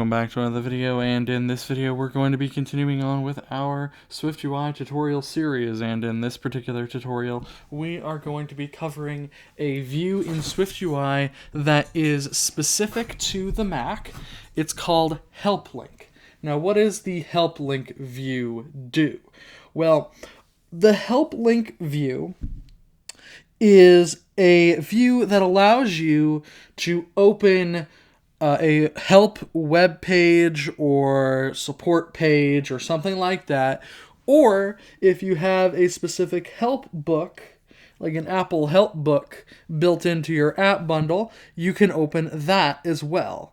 Welcome back to another video, and in this video we're going to be continuing on with our SwiftUI tutorial series, and in this particular tutorial we are going to be covering a view in SwiftUI that is specific to the Mac. It's called HelpLink. Now, what does the HelpLink view do? Well, the HelpLink view is a view that allows you to open a help web page or support page or something like that, or if you have a specific help book, like an Apple help book built into your app bundle, you can open that as well.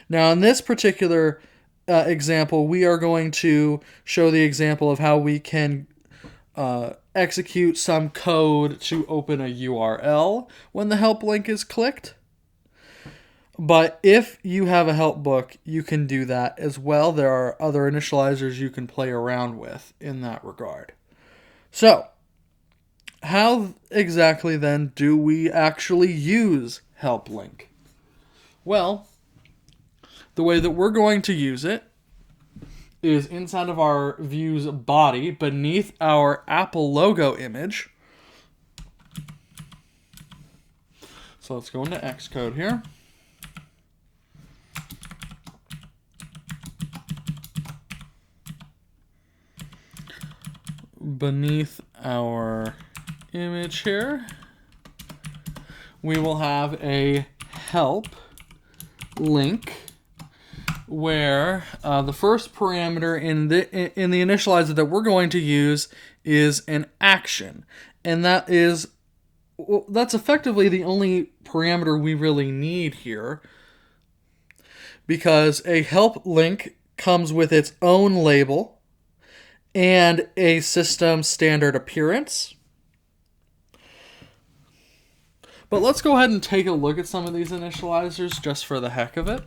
Now, in this particular example, we are going to show the example of how we can execute some code to open a URL when the help link is clicked. But if you have a help book, you can do that as well. There are other initializers you can play around with in that regard. So, how exactly then do we actually use HelpLink? Well, the way that we're going to use it is inside of our view's body, beneath our Apple logo image. So let's go into Xcode here. Beneath our image here, we will have a help link where the first parameter in the initializer that we're going to use is an action, and that's effectively the only parameter we really need here, because a help link comes with its own label and a system standard appearance. But let's go ahead and take a look at some of these initializers just for the heck of it.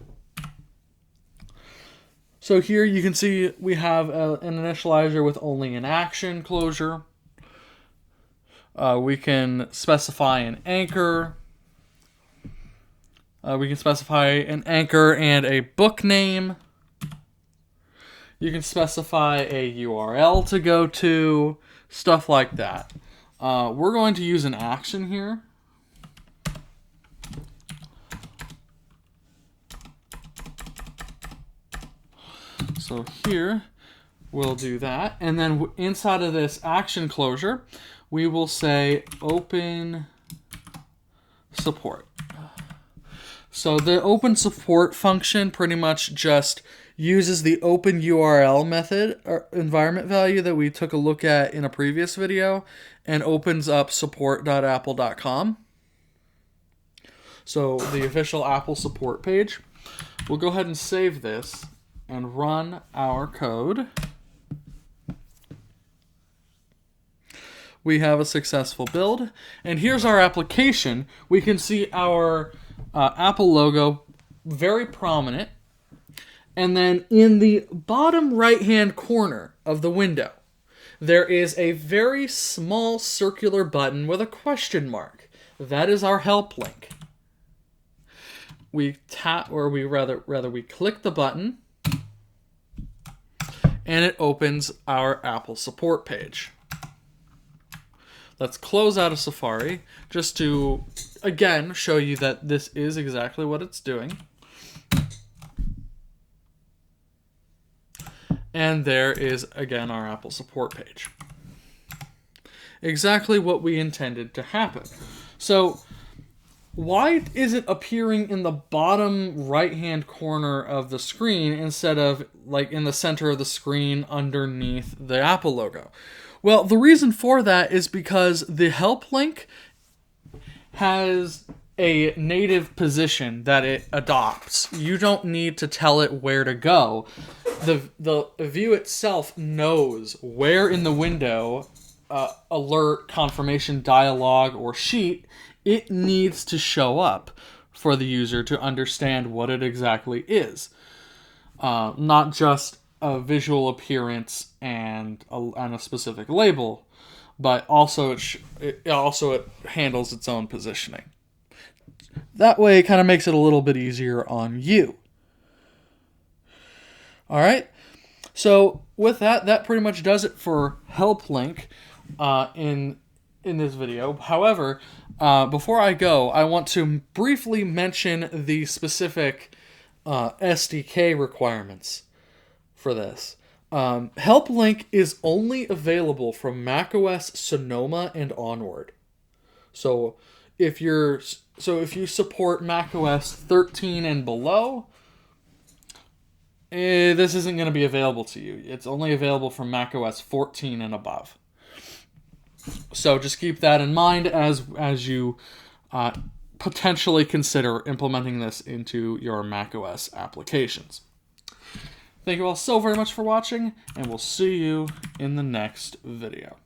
So here you can see we have an initializer with only an action closure. We can specify an anchor. We can specify an anchor and a book name. You can specify a URL to go to, stuff like that. We're going to use an action here. So here, we'll do that. And then inside of this action closure, we will say open support. So the open support function pretty much just uses the open URL method or environment value that we took a look at in a previous video and opens up support.apple.com. So the official Apple support page. We'll go ahead and save this and run our code. We have a successful build, and here's our application. We can see our Apple logo very prominent. And then in the bottom right-hand corner of the window, there is a very small circular button with a question mark. That is our help link. We tap, or we click the button, and it opens our Apple support page. Let's close out of Safari just to, again, show you that this is exactly what it's doing. And there is, again, our Apple support page. Exactly what we intended to happen. So, why is it appearing in the bottom right-hand corner of the screen instead of, like, in the center of the screen underneath the Apple logo? Well, the reason for that is because the help link has a native position that it adopts. You don't need to tell it where to go. The view itself knows where in the window, alert, confirmation, dialog, or sheet it needs to show up for the user to understand what it exactly is. Not just a visual appearance and a specific label, but also it handles its own positioning. That way, it kind of makes it a little bit easier on you. All right. So with that, that pretty much does it for HelpLink in this video. However, before I go, I want to briefly mention the specific SDK requirements for this. HelpLink is only available from macOS Sonoma and onward. So if you support macOS 13 and below, this isn't going to be available to you. It's only available from macOS 14 and above. So just keep that in mind as you potentially consider implementing this into your macOS applications. Thank you all so very much for watching, and we'll see you in the next video.